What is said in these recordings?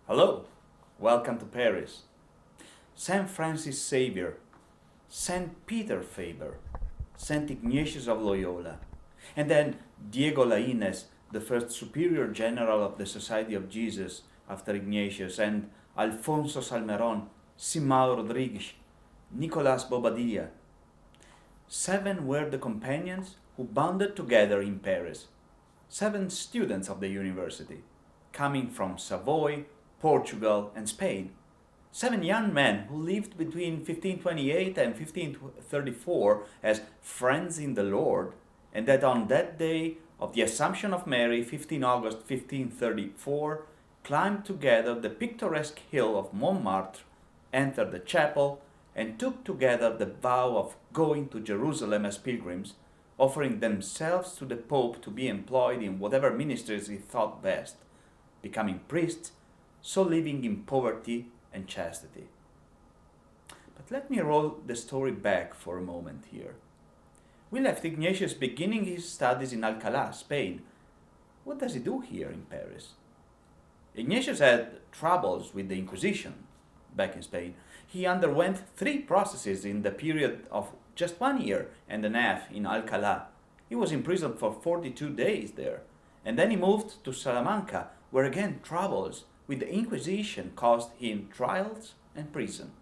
Hello, welcome to Paris. Saint Francis Xavier, Saint Peter Faber, Saint Ignatius of Loyola, and then Diego Lainez, the first superior general of the Society of Jesus after Ignatius, and Alfonso Salmeron, Simão Rodrigues, Nicolas Bobadilla. 7 were the companions who bonded together in Paris. 7 students of the university, coming from Savoy, Portugal, and Spain. 7 young men who lived between 1528 and 1534 as friends in the Lord, and that on that day of the Assumption of Mary, 15 August 1534, climbed together the picturesque hill of Montmartre, entered the chapel, and took together the vow of going to Jerusalem as pilgrims, offering themselves to the Pope to be employed in whatever ministries he thought best, becoming priests, so living in poverty and chastity. But let me roll the story back for a moment here. We left Ignatius beginning his studies in Alcalá, Spain. What does he do here in Paris? Ignatius had troubles with the Inquisition back in Spain. He underwent 3 processes in the period of just 1 year and a half in Alcalá. He was imprisoned for 42 days there, and then he moved to Salamanca, where again troubles with the Inquisition caused him trials and prison.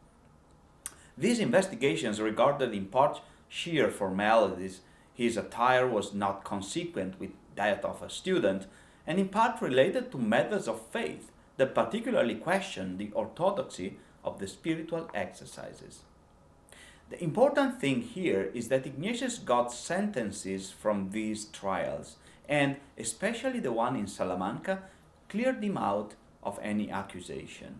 These investigations regarded in part sheer formalities. His attire was not consequent with that of a student, and in part related to matters of faith that particularly questioned the orthodoxy of the spiritual exercises. The important thing here is that Ignatius got sentences from these trials, and especially the one in Salamanca cleared him out of any accusation.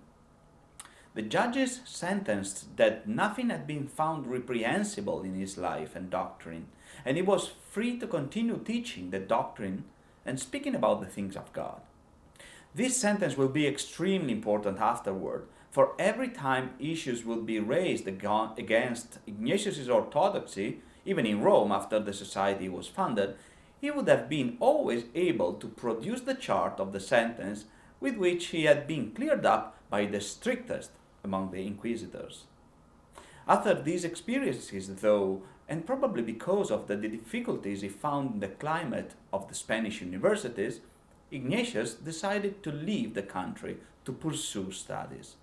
The judges sentenced that nothing had been found reprehensible in his life and doctrine, and he was free to continue teaching the doctrine and speaking about the things of God. This sentence will be extremely important afterward, for every time issues will be raised against Ignatius' orthodoxy, even in Rome after the society was founded, he would have been always able to produce the chart of the sentence with which he had been cleared up by the strictest among the inquisitors. After these experiences, though, and probably because of the difficulties he found in the climate of the Spanish universities, Ignatius decided to leave the country to pursue studies.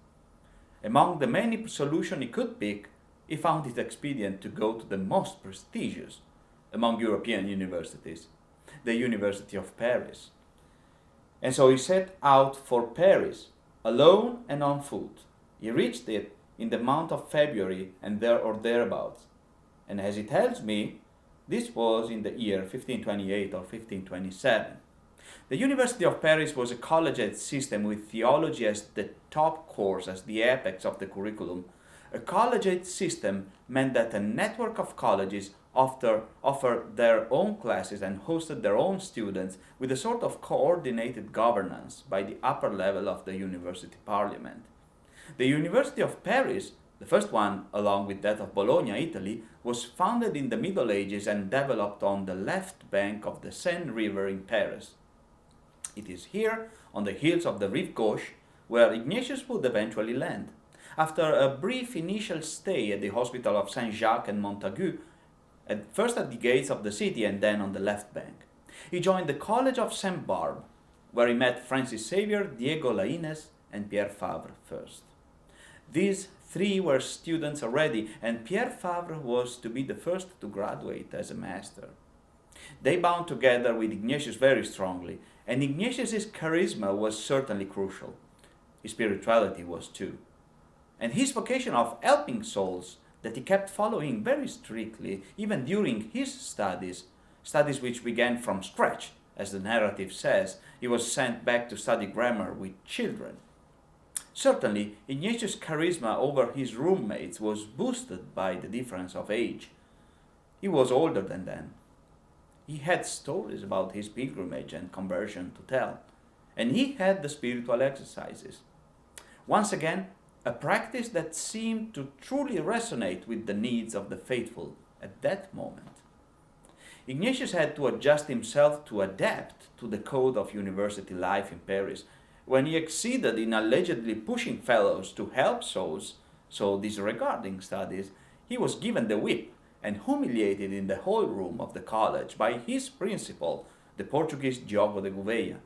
Among the many solutions he could pick, he found it expedient to go to the most prestigious among European universities, the University of Paris. And so he set out for Paris, alone and on foot. He reached it in the month of February and there or thereabouts. And as he tells me, this was in the year 1528 or 1527. The University of Paris was a collegiate system with theology as the top course, as the apex of the curriculum. A collegiate system meant that a network of colleges offered their own classes and hosted their own students with a sort of coordinated governance by the upper level of the university parliament. The University of Paris, the first one along with that of Bologna, Italy, was founded in the Middle Ages and developed on the left bank of the Seine River in Paris. It is here, on the hills of the Rive Gauche, where Ignatius would eventually land. After a brief initial stay at the hospital of Saint-Jacques and Montagu, first at the gates of the city and then on the left bank, he joined the College of Saint Barbe, where he met Francis Xavier, Diego Lainez, and Pierre Fabre first. These 3 were students already, and Pierre Fabre was to be the first to graduate as a master. They bound together with Ignatius very strongly, and Ignatius' charisma was certainly crucial. His spirituality was too. And his vocation of helping souls that he kept following very strictly, even during his studies which began from scratch, as the narrative says. He was sent back to study grammar with children. Certainly, Ignatius' charisma over his roommates was boosted by the difference of age. He was older than them. He had stories about his pilgrimage and conversion to tell, and he had the spiritual exercises. Once again, a practice that seemed to truly resonate with the needs of the faithful at that moment. Ignatius had to adjust himself to adapt to the code of university life in Paris, when he exceeded in allegedly pushing fellows to help souls so disregarding studies, he was given the whip and humiliated in the hall room of the college by his principal, the Portuguese Diogo de Gouveia.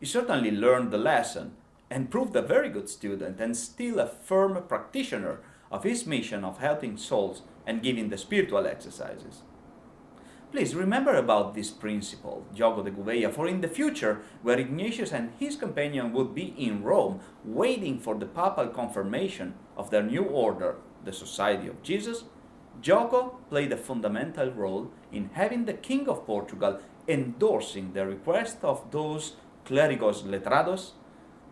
He certainly learned the lesson and proved a very good student and still a firm practitioner of his mission of helping souls and giving the spiritual exercises. Please remember about this principle, Diogo de Gouveia, for in the future, where Ignatius and his companion would be in Rome waiting for the papal confirmation of their new order, the Society of Jesus, Diogo played a fundamental role in having the King of Portugal endorsing the request of those clérigos letrados,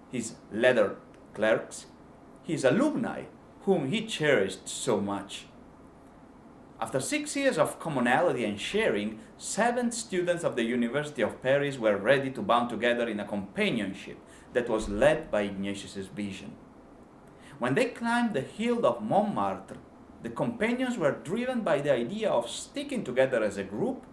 his lettered clerks, his alumni, whom he cherished so much. After 6 years of commonality and sharing, 7 students of the University of Paris were ready to bond together in a companionship that was led by Ignatius' vision. When they climbed the hill of Montmartre, the companions were driven by the idea of sticking together as a group,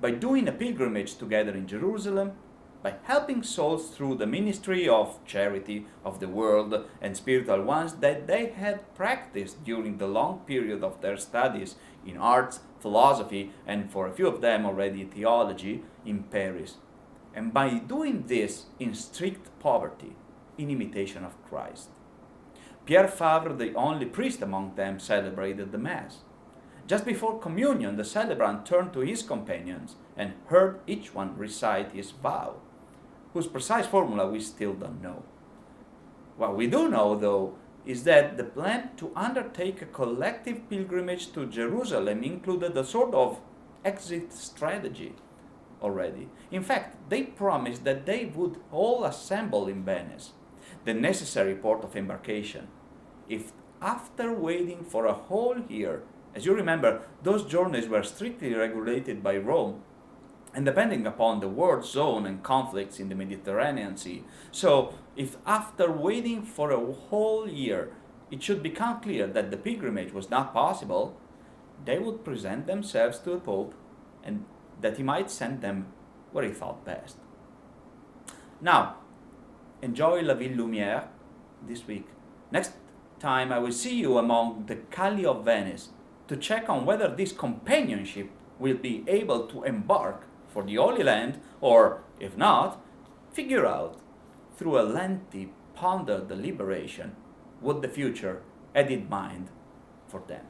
by doing a pilgrimage together in Jerusalem, by helping souls through the ministry of charity of the world and spiritual ones that they had practiced during the long period of their studies in arts, philosophy, and for a few of them already theology in Paris, and by doing this in strict poverty, in imitation of Christ. Pierre Favre, the only priest among them, celebrated the Mass. Just before communion, the celebrant turned to his companions and heard each one recite his vow, whose precise formula we still don't know. What we do know, though, is that the plan to undertake a collective pilgrimage to Jerusalem included a sort of exit strategy already. In fact, they promised that they would all assemble in Venice, the necessary port of embarkation, if after waiting for a whole year, as you remember, those journeys were strictly regulated by Rome, and depending upon the war zone and conflicts in the Mediterranean Sea. So, if after waiting for a whole year, it should become clear that the pilgrimage was not possible, they would present themselves to the Pope, and that he might send them where he thought best. Now, enjoy La Ville Lumière this week. Next time I will see you among the Calli of Venice to check on whether this companionship will be able to embark for the Holy Land, or, if not, figure out, through a lengthy, pondered deliberation, what the future had in mind for them.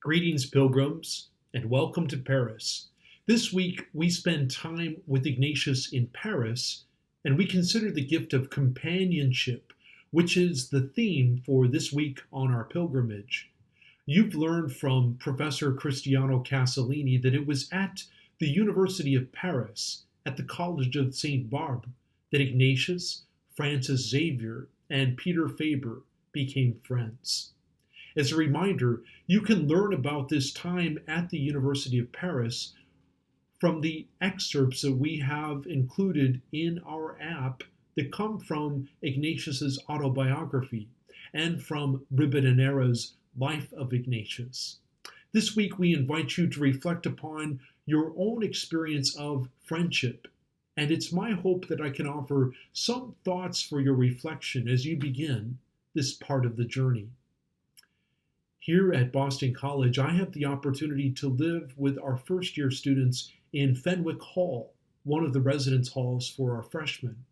Greetings, pilgrims, and welcome to Paris. This week, we spend time with Ignatius in Paris, and we consider the gift of companionship, which is the theme for this week on our pilgrimage. You've learned from Professor Cristiano Casalini that it was at the University of Paris, at the College of St. Barbe, that Ignatius, Francis Xavier, and Peter Faber became friends. As a reminder, you can learn about this time at the University of Paris from the excerpts that we have included in our app that come from Ignatius's autobiography and from Ribadeneira's Life of Ignatius. This week, we invite you to reflect upon your own experience of friendship, and it's my hope that I can offer some thoughts for your reflection as you begin this part of the journey. Here at Boston College, I have the opportunity to live with our first-year students in Fenwick Hall, one of the residence halls for our freshmen.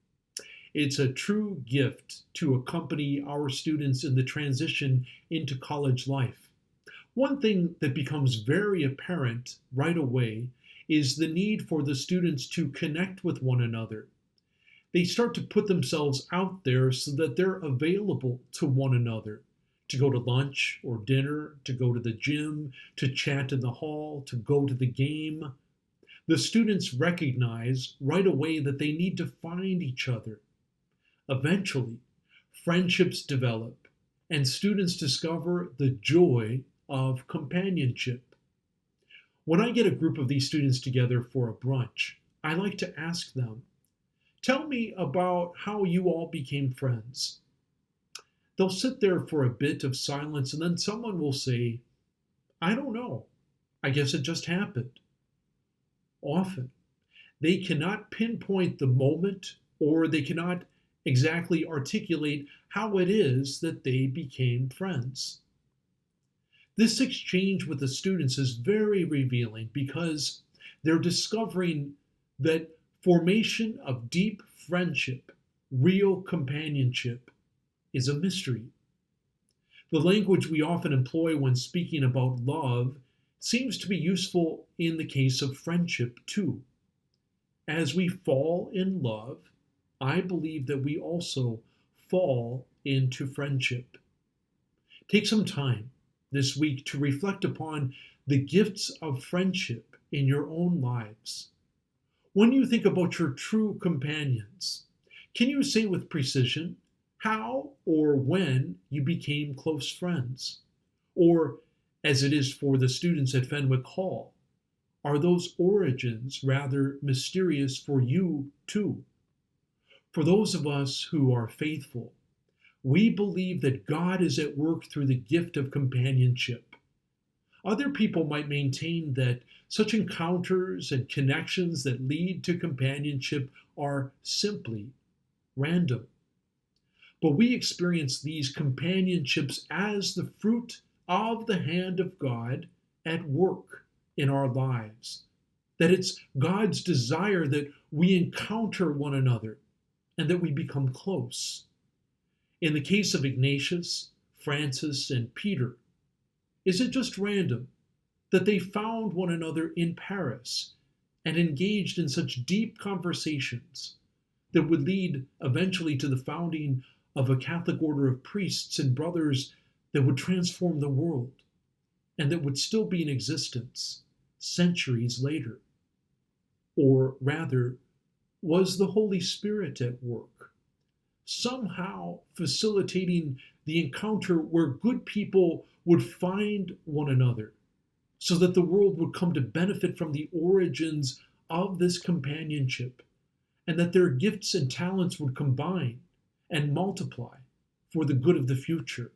It's a true gift to accompany our students in the transition into college life. One thing that becomes very apparent right away is the need for the students to connect with one another. They start to put themselves out there so that they're available to one another, to go to lunch or dinner, to go to the gym, to chat in the hall, to go to the game. The students recognize right away that they need to find each other. Eventually, friendships develop, and students discover the joy of companionship. When I get a group of these students together for a brunch, I like to ask them, "Tell me about how you all became friends." They'll sit there for a bit of silence, and then someone will say, "I don't know. I guess it just happened." often. They cannot pinpoint the moment, or they cannot exactly articulate how it is that they became friends. This exchange with the students is very revealing because they're discovering that formation of deep friendship, real companionship, is a mystery. The language we often employ when speaking about love seems to be useful in the case of friendship too. As we fall in love, I believe that we also fall into friendship. Take some time this week to reflect upon the gifts of friendship in your own lives. When you think about your true companions, can you say with precision how or when you became close friends? Or, as it is for the students at Fenwick Hall, are those origins rather mysterious for you too? For those of us who are faithful, we believe that God is at work through the gift of companionship. Other people might maintain that such encounters and connections that lead to companionship are simply random. But we experience these companionships as the fruit of the hand of God at work in our lives. That it's God's desire that we encounter one another and that we become close. In the case of Ignatius, Francis, and Peter, is it just random that they found one another in Paris and engaged in such deep conversations that would lead eventually to the founding of a Catholic order of priests and brothers that would transform the world and that would still be in existence centuries later? Or rather, was the Holy Spirit at work, somehow facilitating the encounter where good people would find one another so that the world would come to benefit from the origins of this companionship, and that their gifts and talents would combine and multiply for the good of the future?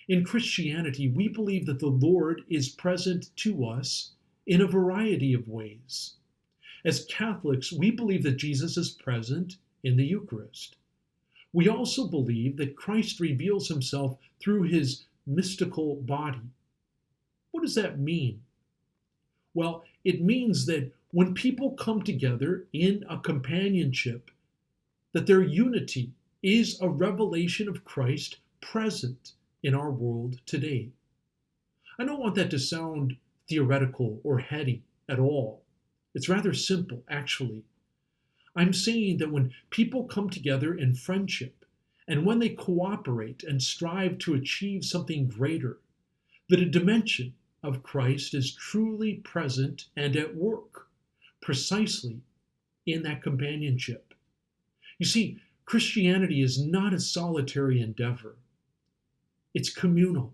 In Christianity, we believe that the Lord is present to us in a variety of ways. As Catholics, we believe that Jesus is present in the Eucharist. We also believe that Christ reveals himself through his mystical body. What does that mean? Well, it means that when people come together in a companionship, that their unity is a revelation of Christ present in our world today. I don't want that to sound theoretical or heady at all. It's rather simple, actually. I'm saying that when people come together in friendship, and when they cooperate and strive to achieve something greater, that a dimension of Christ is truly present and at work, precisely in that companionship. You see, Christianity is not a solitary endeavor. It's communal.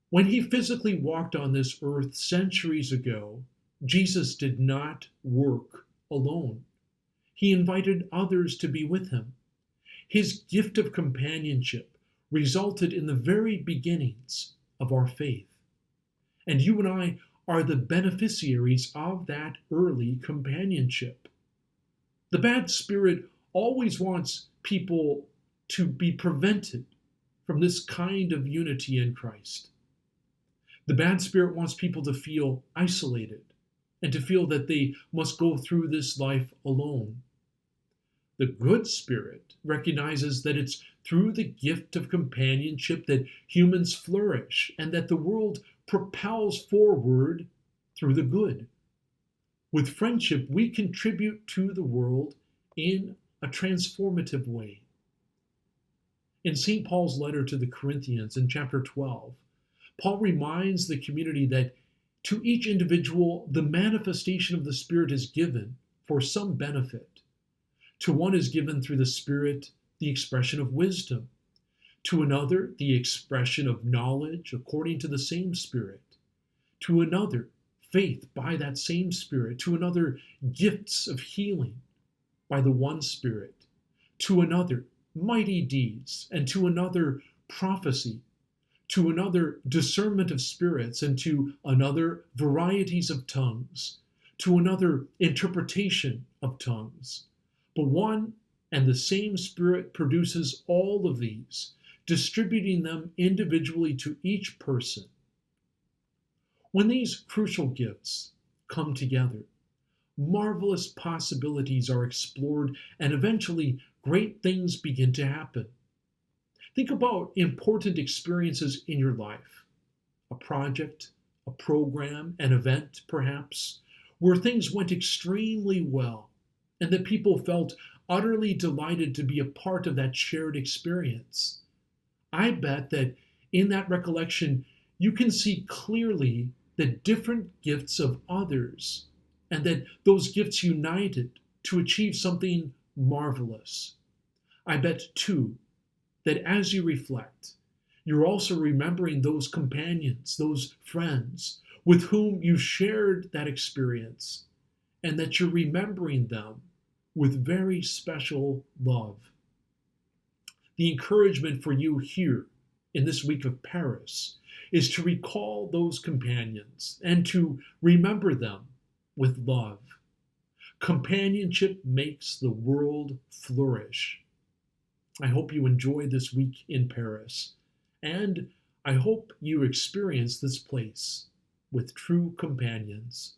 When he physically walked on this earth centuries ago, Jesus did not work alone. He invited others to be with him. His gift of companionship resulted in the very beginnings of our faith. And you and I are the beneficiaries of that early companionship. The bad spirit always wants people to be prevented from this kind of unity in Christ. The bad spirit wants people to feel isolated and to feel that they must go through this life alone. The good spirit recognizes that it's through the gift of companionship that humans flourish and that the world propels forward through the good. With friendship, we contribute to the world in a transformative way. In St. Paul's letter to the Corinthians in chapter 12, Paul reminds the community that to each individual, the manifestation of the Spirit is given for some benefit. To one is given through the Spirit the expression of wisdom, to another the expression of knowledge according to the same Spirit, to another faith by that same Spirit, to another gifts of healing by the one Spirit, to another mighty deeds, and to another prophecy, to another discernment of spirits, and to another varieties of tongues, to another interpretation of tongues. But one and the same Spirit produces all of these, distributing them individually to each person. When these crucial gifts come together, marvelous possibilities are explored, and eventually great things begin to happen. Think about important experiences in your life, a project, a program, an event perhaps, where things went extremely well and that people felt utterly delighted to be a part of that shared experience. I bet that in that recollection, you can see clearly the different gifts of others, and that those gifts united to achieve something marvelous. I bet, too, that as you reflect, you're also remembering those companions, those friends with whom you shared that experience, and that you're remembering them with very special love. The encouragement for you here in this week of Paris is to recall those companions and to remember them with love. Companionship makes the world flourish. I hope you enjoy this week in Paris, and I hope you experience this place with true companions.